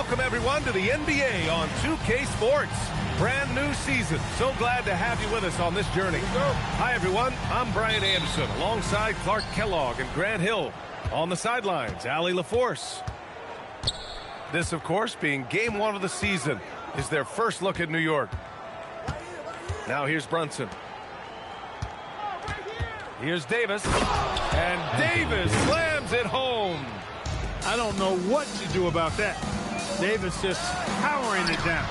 Welcome, everyone, to the NBA on 2K Sports. Brand new season. So glad to have you with us on this journey. Hi, everyone. I'm Brian Anderson, alongside Clark Kellogg and Grant Hill. On the sidelines, Allie LaForce. This, of course, being game one of the season, is their first look at New York. Now here's Brunson. Here's Davis. And Davis slams it home. I don't know what to do about that. Davis just powering it down.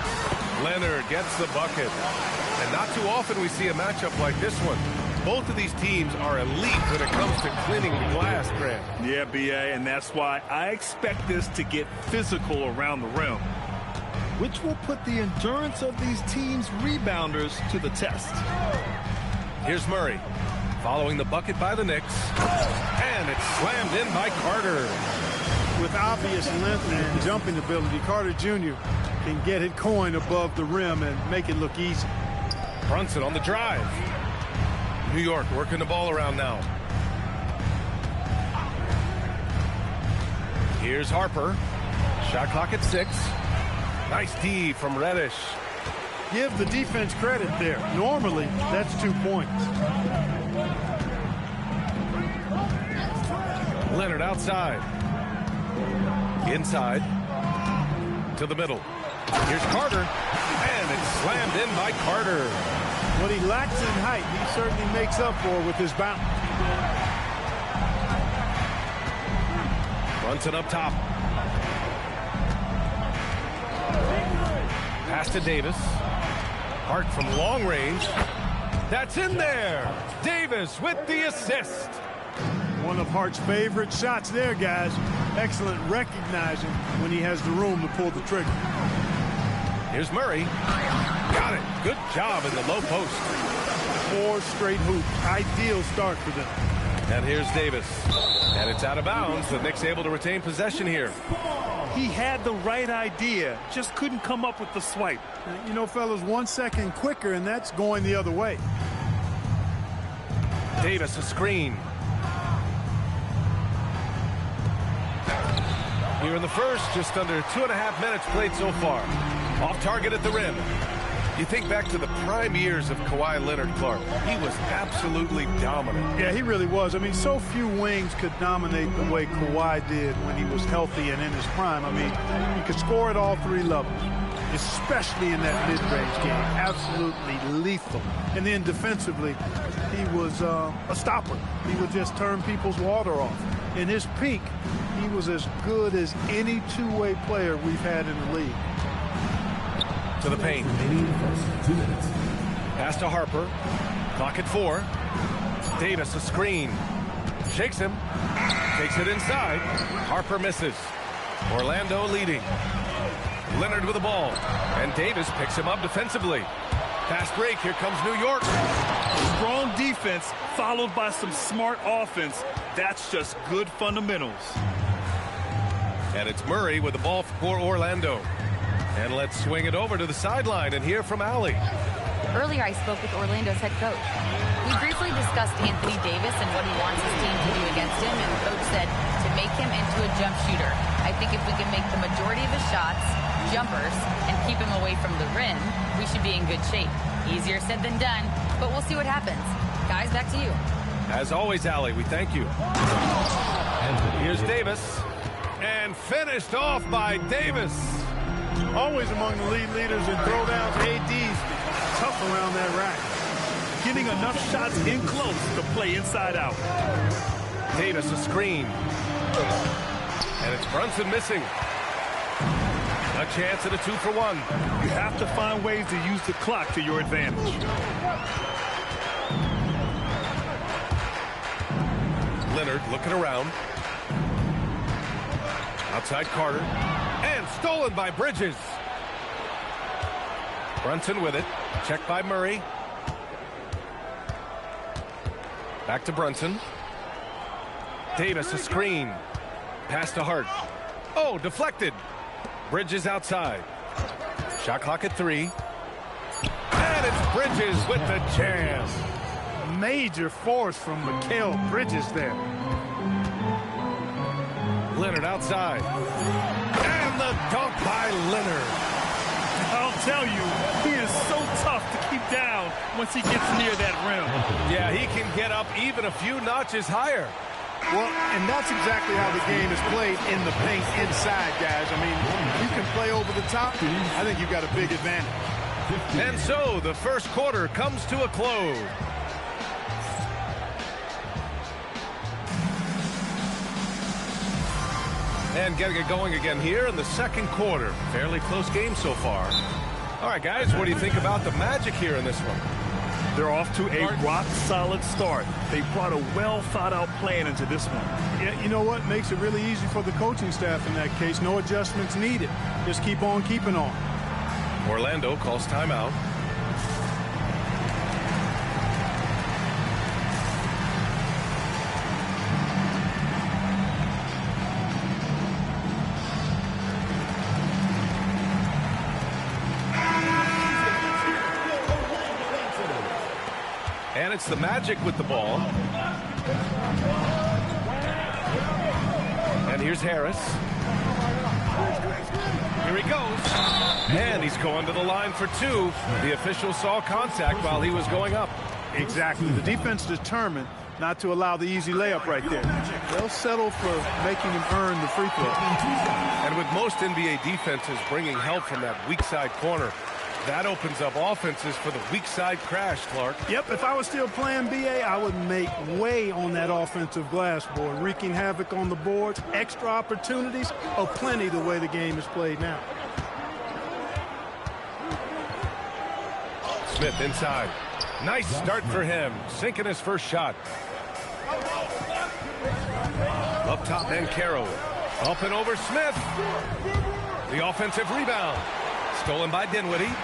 Leonard gets the bucket. And not too often we see a matchup like this one. Both of these teams are elite when it comes to cleaning the glass, Grant. Yeah, B.A., and that's why I expect this to get physical around the rim, which will put the endurance of these teams' rebounders to the test. Here's Murray, following the bucket by the Knicks. And it's slammed in by Carter. With obvious length and jumping ability, Carter Jr. can get it going above the rim and make it look easy. Brunson on the drive. New York working the ball around now. Here's Harper. Shot clock at 6. Nice D from Reddish. Give the defense credit there. Normally, that's 2 points. Leonard outside. Inside. To the middle. Here's Carter. And it's slammed in by Carter. What he lacks in height, he certainly makes up for with his bounce. Brunson up top. Pass to Davis. Hart from long range. That's in there. Davis with the assist. One of Hart's favorite shots there, guys. Excellent recognizing when he has the room to pull the trigger. Here's Murray. Got it. Good job in the low post. 4 straight hoops. Ideal start for them. And here's Davis. And it's out of bounds. The Knicks able to retain possession here. He had the right idea, just couldn't come up with the swipe. You know, fellas, 1 second quicker, and that's going the other way. Davis, a screen. Here in the first, just under 2.5 minutes played so far. Off target at the rim. You think back to the prime years of Kawhi Leonard, Clark. He was absolutely dominant. Yeah, he really was. I mean, so few wings could dominate the way Kawhi did when he was healthy and in his prime. I mean, he could score at all 3 levels, especially in that mid-range game. Absolutely lethal. And then defensively, he was a stopper. He would just turn people's water off. In his peak, he was as good as any two-way player we've had in the league. To the paint. Pass to Harper. Clock at 4. Davis a screen. Shakes him. Takes it inside. Harper misses. Orlando leading. Leonard with the ball. And Davis picks him up defensively. Fast break. Here comes New York. Strong defense followed by some smart offense. That's just good fundamentals. And it's Murray with the ball for Orlando. And let's swing it over to the sideline and hear from Allie. Earlier, I spoke with Orlando's head coach. We briefly discussed Anthony Davis and what he wants his team to do against him, and the coach said to make him into a jump shooter. I think if we can make the majority of his shots jumpers and keep him away from the rim, we should be in good shape. Easier said than done, but we'll see what happens. Guys, back to you. As always, Allie, we thank you. Here's Davis. And finished off by Davis. Always among the league leaders in throwdowns. AD's tough around that rack. Getting enough shots in close to play inside out. Davis a screen. And it's Brunson missing. A chance at a 2-for-1. You have to find ways to use the clock to your advantage. Leonard looking around. Outside Carter. And stolen by Bridges. Brunson with it. Checked by Murray. Back to Brunson. Davis a screen. Pass to Hart. Oh, deflected. Bridges outside. Shot clock at 3. And it's Bridges with the jam. Major force from Mikal Bridges there. Leonard outside. And And the dunk by Leonard. I'll tell you, he is so tough to keep down once he gets near that rim. Yeah, he can get up even a few notches higher. Well, and that's exactly how the game is played in the paint inside, guys. I mean, you can play over the top. I think you've got a big advantage. And so the first quarter comes to a close. And getting it going again here in the second quarter. Fairly close game so far. All right, guys, what do you think about the Magic here in this one? They're off to a rock-solid start. They brought a well-thought-out plan into this one. Yeah, you know what? Makes it really easy for the coaching staff in that case. No adjustments needed. Just keep on keeping on. Orlando calls timeout. And it's the Magic with the ball. And here's Harris. Here he goes. And he's going to the line for two. The official saw contact while he was going up. Exactly. The defense determined not to allow the easy layup right there. They'll settle for making him earn the free throw. And with most NBA defenses bringing help from that weak side corner, that opens up offenses for the weak side crash, Clark. Yep, if I was still playing BA, I would make way on that offensive glass board, wreaking havoc on the boards. Extra opportunities are plenty the way the game is played now. Smith inside. Nice start for him, sinking his first shot. Up top, Bancaro. Up and over Smith. The offensive rebound. Stolen by Dinwiddie.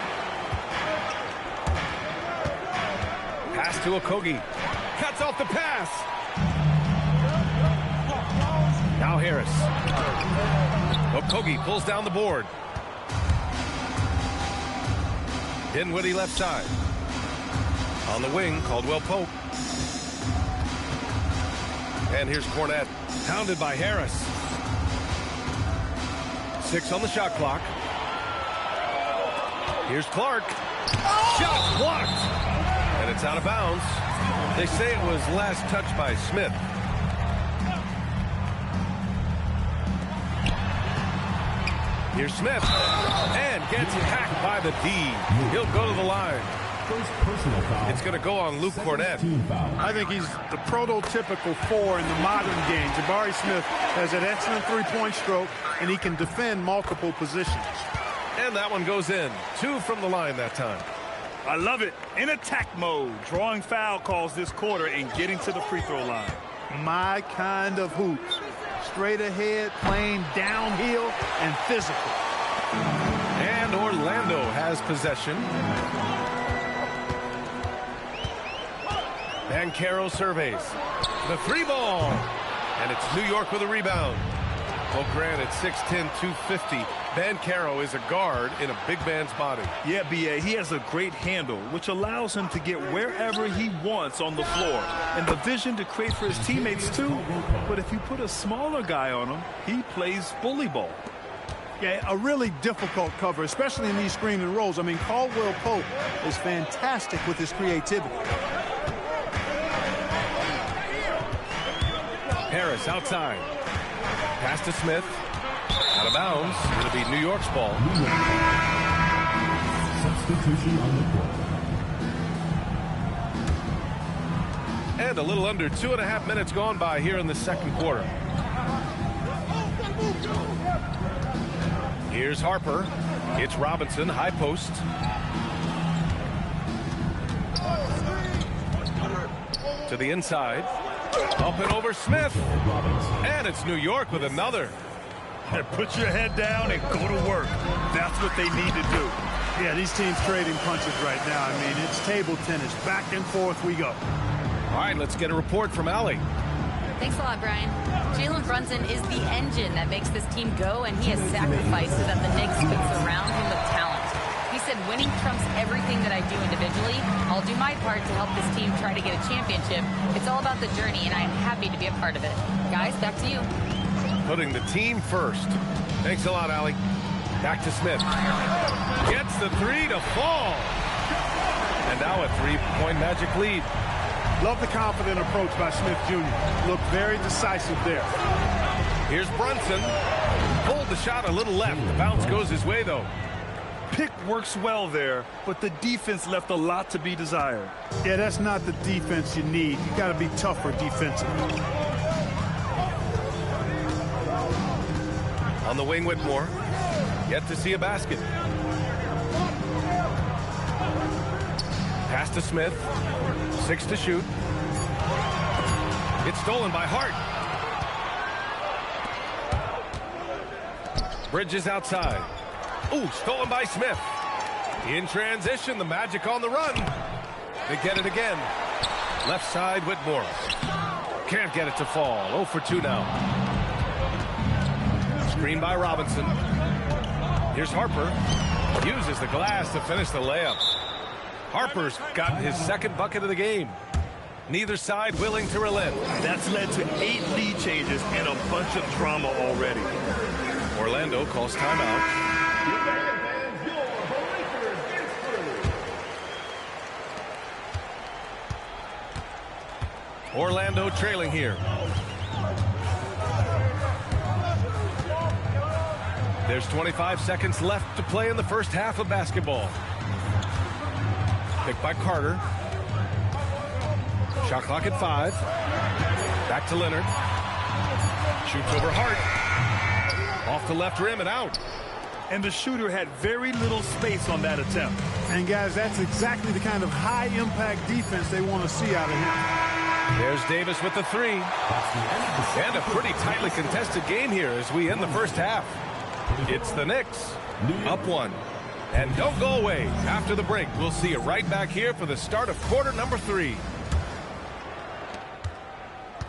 Pass to Okogie. Cuts off the pass. Now Harris. Okogie pulls down the board. Dinwiddie left side. On the wing, Caldwell Pope. And here's Cornette. Pounded by Harris. 6 on the shot clock. Here's Clark. Shot blocked. And it's out of bounds. They say it was last touched by Smith. Here's Smith. And gets hacked by the D. He'll go to the line. It's going to go on Luke Cornette. I think he's the prototypical 4 in the modern game. Jabari Smith has an excellent three-point stroke, and he can defend multiple positions. And that one goes in. 2 from the line that time. I love it. In attack mode, drawing foul calls this quarter and getting to the free throw line. My kind of hoops. Straight ahead, playing downhill, and physical. And Orlando has possession. Bancaro surveys. The 3 ball. And it's New York with a rebound. Well, granted, 6'10", 250. Bancaro is a guard in a big man's body. Yeah, B.A., he has a great handle, which allows him to get wherever he wants on the floor. And the vision to create for his teammates, too. But if you put a smaller guy on him, he plays bully ball. Yeah, a really difficult cover, especially in these screen and rolls. I mean, Caldwell Pope is fantastic with his creativity. Harris outside. Pass to Smith. Out of bounds. It'll be New York's ball. Substitution on the court. And a little under 2.5 minutes gone by here in the second quarter. Here's Harper. It's Robinson, high post. To the inside. Up and over Smith. And it's New York with another. Put your head down and go to work. That's what they need to do. Yeah, these teams trading punches right now. I mean, it's table tennis. Back and forth we go. All right, let's get a report from Allie. Thanks a lot, Brian. Jalen Brunson is the engine that makes this team go, and he has sacrificed so that the Knicks could surround him with talent. He said, winning trumps everything that I do individually. I'll do my part to help this team try to get a championship. It's all about the journey, and I am happy to be a part of it. Guys, back to you. putting the team first. Thanks a lot, Allie. Back to Smith. Gets the three to fall. And now a three-point Magic lead. Love the confident approach by Smith Jr. Looked very decisive there. Here's Brunson. Pulled the shot a little left. The bounce goes his way, though. Pick works well there, but the defense left a lot to be desired. Yeah, that's not the defense you need. You got to be tougher defensively. On the wing, Whitmore. Yet to see a basket. Pass to Smith. 6 to shoot. It's stolen by Hart. Bridges outside. Ooh, stolen by Smith. In transition, the Magic on the run. They get it again. Left side, Whitmore. Can't get it to fall. 0 for 2 now. Screen by Robinson. Here's Harper. Uses the glass to finish the layup. Harper's got his second bucket of the game. Neither side willing to relent. That's led to 8 lead changes and a bunch of drama already. Orlando calls timeout. Orlando trailing here. There's 25 seconds left to play in the first half of basketball. Picked by Carter. Shot clock at 5. Back to Leonard. Shoots over Hart. Off the left rim and out. And the shooter had very little space on that attempt. And guys, that's exactly the kind of high-impact defense they want to see out of him. There's Davis with the 3. And a pretty tightly contested game here as we end the first half. It's the Knicks up 1. And don't go away. After the break, we'll see you right back here for the start of quarter number 3.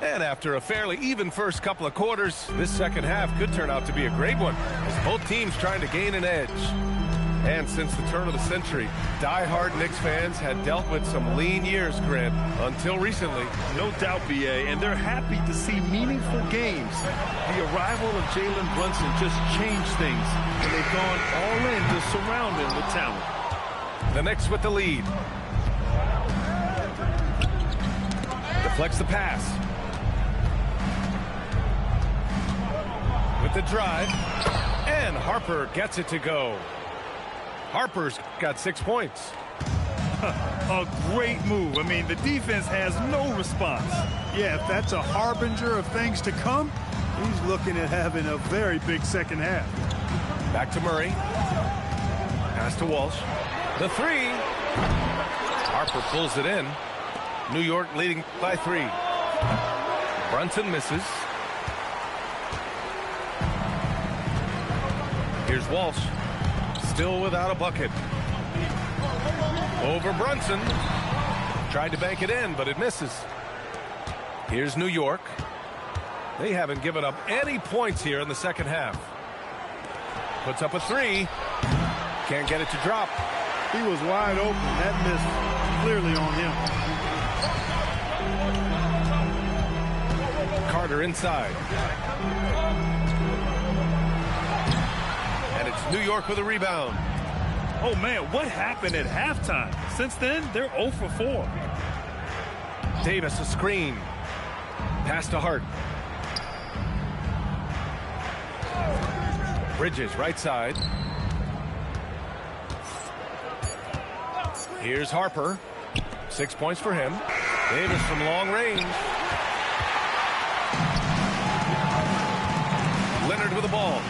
And after a fairly even first couple of quarters, this second half could turn out to be a great one, as both teams trying to gain an edge. And since the turn of the century, die-hard Knicks fans had dealt with some lean years, Grant, until recently. No doubt, B.A., and they're happy to see meaningful games. The arrival of Jalen Brunson just changed things, and they've gone all in to surround him with talent. The Knicks with the lead. Deflects the pass. With the drive, and Harper gets it to go. Harper's got 6 points. A great move. I mean, the defense has no response. Yeah, if that's a harbinger of things to come, he's looking at having a very big second half. Back to Murray. Pass to Walsh. The 3. Harper pulls it in. New York leading by 3. Brunson misses. Here's Walsh. Still without a bucket. Over Brunson. Tried to bank it in, but it misses. Here's New York. They haven't given up any points here in the second half. Puts up a 3. Can't get it to drop. He was wide open. That miss clearly on him. Carter inside. And it's New York with a rebound. Oh, man, what happened at halftime? Since then, they're 0 for 4. Davis a screen. Pass to Hart. Bridges right side. Here's Harper. 6 points for him. Davis from long range. Leonard with the ball.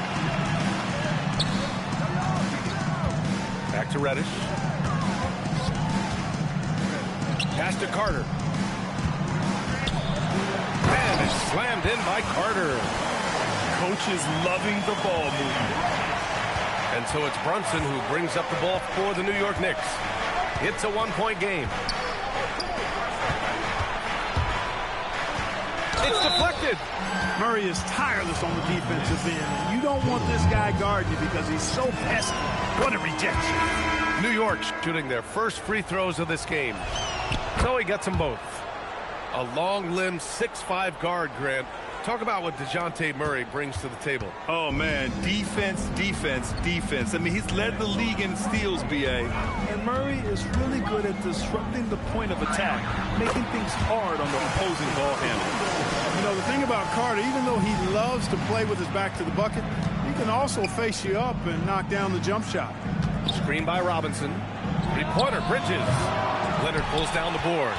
Back to Reddish. Pass to Carter. And it's slammed in by Carter. Coach is loving the ball movement. And so it's Brunson who brings up the ball for the New York Knicks. It's a 1-point game. It's deflected. Murray is tireless on the defensive end. And you don't want this guy guarding you because he's so pesky. What a rejection. New York shooting their first free throws of this game. So he gets them both. A long-limbed 6'5" guard, Grant. Talk about what DeJounte Murray brings to the table. Oh, man, defense, defense, defense. I mean, he's led the league in steals, B.A. And Murray is really good at disrupting the point of attack, making things hard on the opposing ball handler. You know, the thing about Carter, even though he loves to play with his back to the bucket, he can also face you up and knock down the jump shot. Screen by Robinson. Three-pointer, Bridges. Leonard pulls down the board.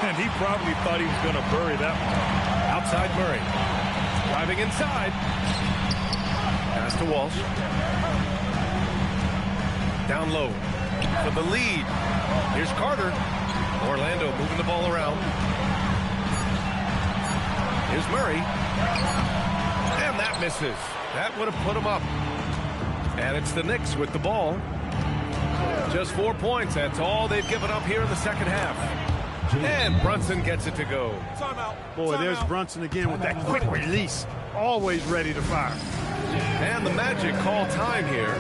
And he probably thought he was going to bury that one. Outside Murray. Driving inside. Pass to Walsh. Down low. For the lead. Here's Carter. Orlando moving the ball around. Here's Murray. And that misses. That would have put him up. And it's the Knicks with the ball. Just 4 points. That's all they've given up here in the second half. And Brunson gets it to go. Boy, there's Brunson again with that quick release. Always ready to fire. And the Magic call time here.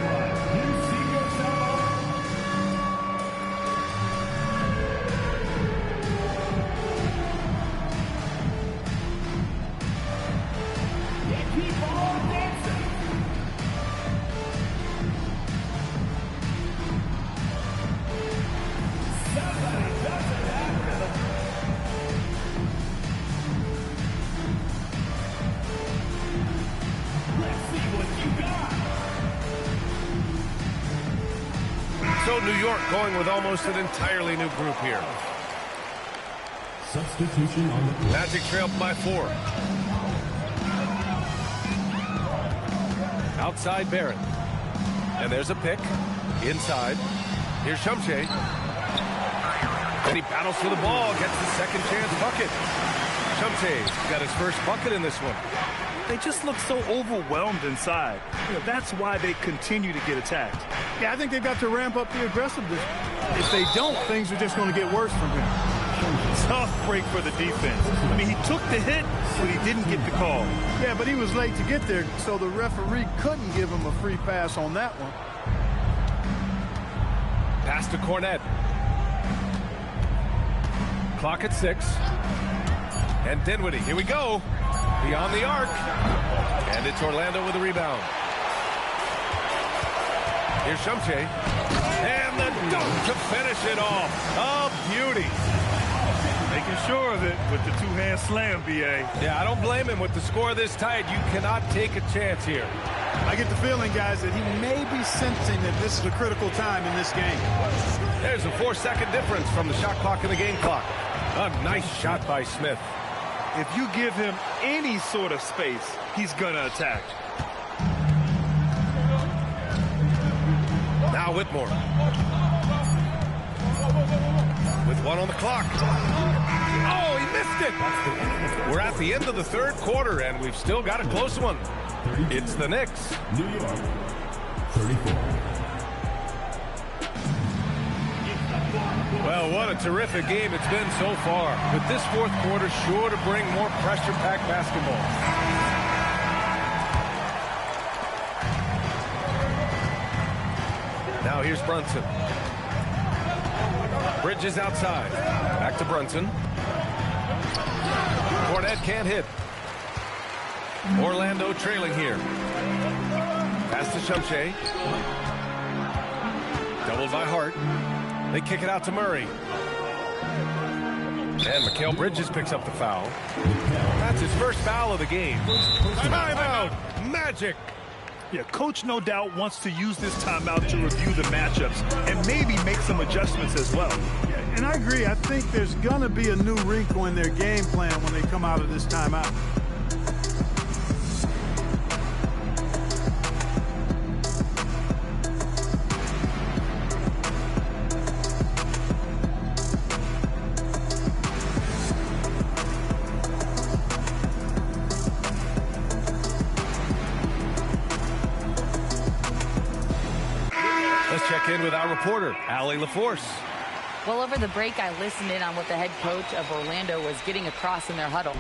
So New York going with almost an entirely new group here. Substitution on the court. Magic trailed by 4. Outside Barrett. And there's a pick. Inside. Here's Shumshay. And he battles for the ball. Gets the second chance bucket. Shumshay got his first bucket in this one. They just look so overwhelmed inside. You know, that's why they continue to get attacked. Yeah, I think they've got to ramp up the aggressiveness. If they don't, things are just going to get worse from him. Tough break for the defense. I mean, he took the hit, but he didn't get the call. Yeah, but he was late to get there, so the referee couldn't give him a free pass on that one. Pass to Cornette. Clock at 6. And Dinwiddie, here we go. Beyond the arc. And it's Orlando with a rebound. Here's Shumshay. And the dunk to finish it off. A beauty. Making sure of it with the two-hand slam, B.A. Yeah, I don't blame him. With the score this tight, you cannot take a chance here. I get the feeling, guys, that he may be sensing that this is a critical time in this game. There's a 4-second difference from the shot clock and the game clock. A nice shot by Smith. If you give him any sort of space, he's going to attack. Now Whitmore. With 1 on the clock. Oh, he missed it. We're at the end of the third quarter, and we've still got a close one. It's the Knicks. New York, 34. Well, what a terrific game it's been so far. With this fourth quarter sure to bring more pressure-packed basketball. Now here's Brunson. Bridges outside. Back to Brunson. Cornette can't hit. Orlando trailing here. Pass to Shumshay. Doubled by Hart. They kick it out to Murray. And Mikal Bridges picks up the foul. That's his first foul of the game. Timeout, Magic. Yeah, coach no doubt wants to use this timeout to review the matchups and maybe make some adjustments as well. Yeah, and I agree. I think there's going to be a new wrinkle in their game plan when they come out of this timeout. Let's check in with our reporter, Allie LaForce. Well, over the break, I listened in on what the head coach of Orlando was getting across in their huddle.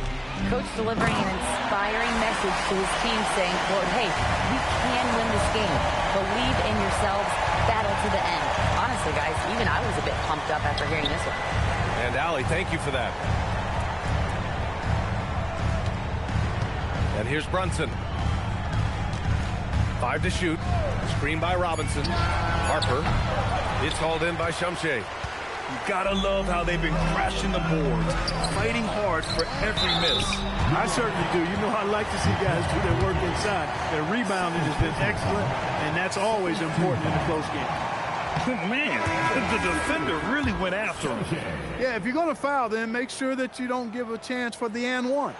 Coach delivering an inspiring message to his team saying, quote, hey, you can win this game. Believe in yourselves. Battle to the end. Honestly, guys, even I was a bit pumped up after hearing this one. And Allie, thank you for that. And here's Brunson. 5 to shoot. Screen by Robinson. Harper. It's hauled in by Shumshay. You gotta love how they've been crashing the boards, fighting hard for every miss. I certainly do. You know, I like to see guys do their work inside. Their rebounding has been excellent, and that's always important in a close game. Man, the defender really went after him. Yeah, if you're going to foul, then make sure that you don't give a chance for the and one.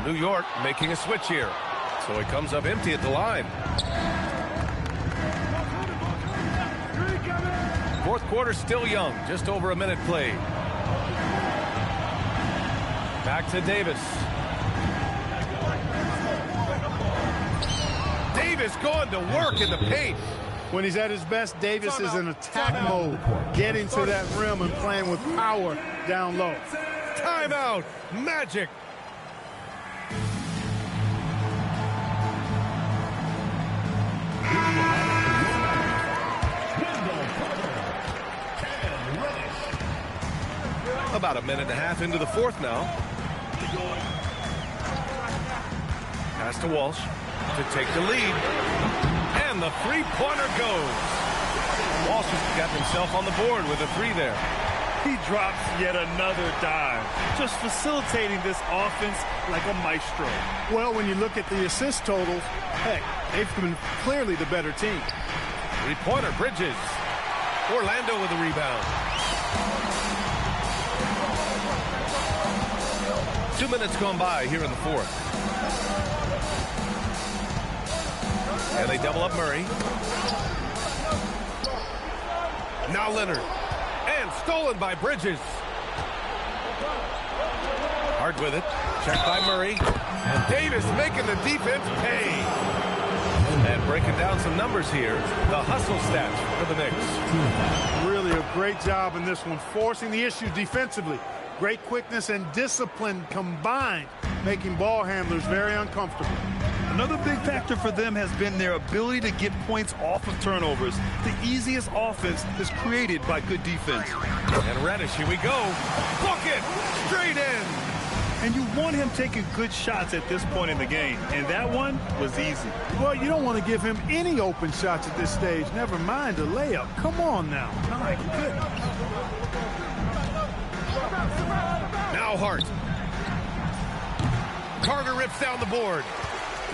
New York making a switch here. So it comes up empty at the line. Fourth quarter still young. Just over a minute played. Back to Davis. Davis going to work in the paint. When he's at his best, Davis is in attack mode, getting to that rim and playing with power down low. Timeout. Magic. About a minute and a half into the fourth now. Pass to Walsh to take the lead. And the three-pointer goes. Walsh has got himself on the board with a 3 there. He drops yet another dive, just facilitating this offense like a maestro. Well, when you look at the assist totals, heck, they've been clearly the better team. Three-pointer, Bridges. Orlando with the rebound. 2 minutes gone by here in the fourth. And they double up Murray. Now Leonard. And stolen by Bridges. Hard with it. Checked by Murray. And Davis making the defense pay. And breaking down some numbers here. The hustle stats for the Knicks. Really a great job in this one, forcing the issue defensively. Great quickness and discipline combined, making ball handlers very uncomfortable. Another big factor for them has been their ability to get points off of turnovers. The easiest offense is created by good defense. And Reddish, here we go. Bucket! Straight in! And you want him taking good shots at this point in the game. And that one was easy. Well, you don't want to give him any open shots at this stage. Never mind a layup. Come on now. My goodness. Now Hart. Carter rips down the board.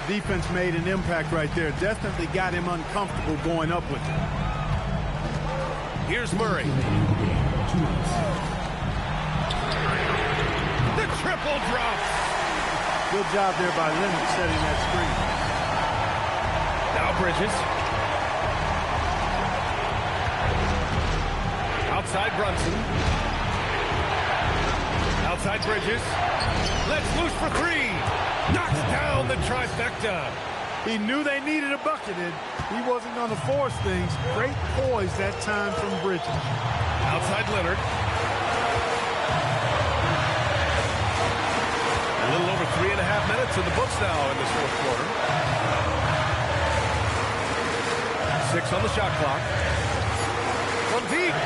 The defense made an impact right there. Definitely got him uncomfortable going up with it. Here's Murray. The triple drop. Good job there by Leonard setting that screen. Now Bridges. Outside Brunson. Outside Bridges. Let's loose for 3. Knocks down the trifecta. He knew they needed a bucket in. He wasn't going to force things. Great poise that time from Bridges. Outside Leonard. A little over 3.5 minutes in the books now in this fourth quarter. 6 on the shot clock. From deep.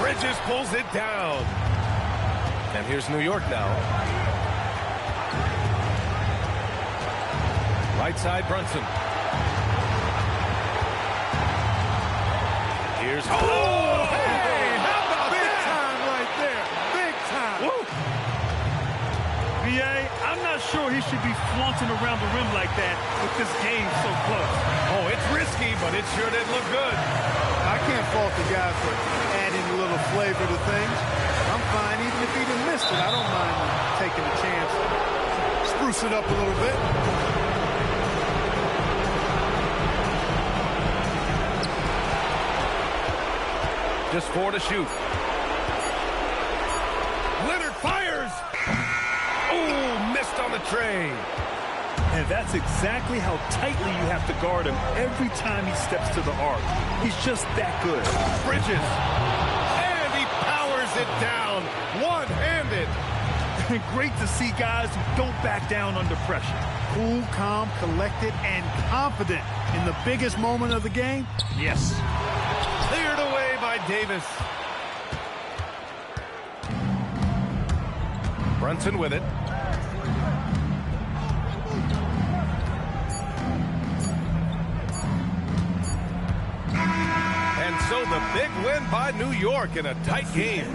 Bridges pulls it down. And here's New York now. Right side, Brunson. Here's... Oh! Hey, how about big time right there? Big time. Woo. B.A., I'm not sure he should be flaunting around the rim like that with this game so close. Oh, it's risky, but it sure did look good. I can't fault the guy for adding a little flavor to things. I'm fine even if he'd have missed it. I don't mind taking a chance. Spruce it up a little bit. Just 4 to shoot. Leonard fires. Oh, missed on the tray. And that's exactly how tightly you have to guard him every time he steps to the arc. He's just that good. Bridges. And he powers it down. One-handed. Great to see guys who don't back down under pressure. Cool, calm, collected, and confident in the biggest moment of the game. Yes. Cleared away by Davis. Brunson with it. so the big win by New York in a tight game.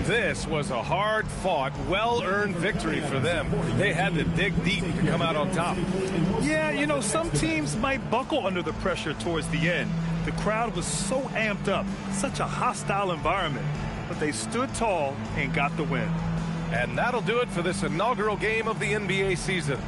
This was a hard-fought, well-earned victory for them. They had to dig deep to come out on top. Yeah, you know, some teams might buckle under the pressure towards the end. The crowd was so amped up, such a hostile environment. But they stood tall and got the win. And that'll do it for this inaugural game of the NBA season.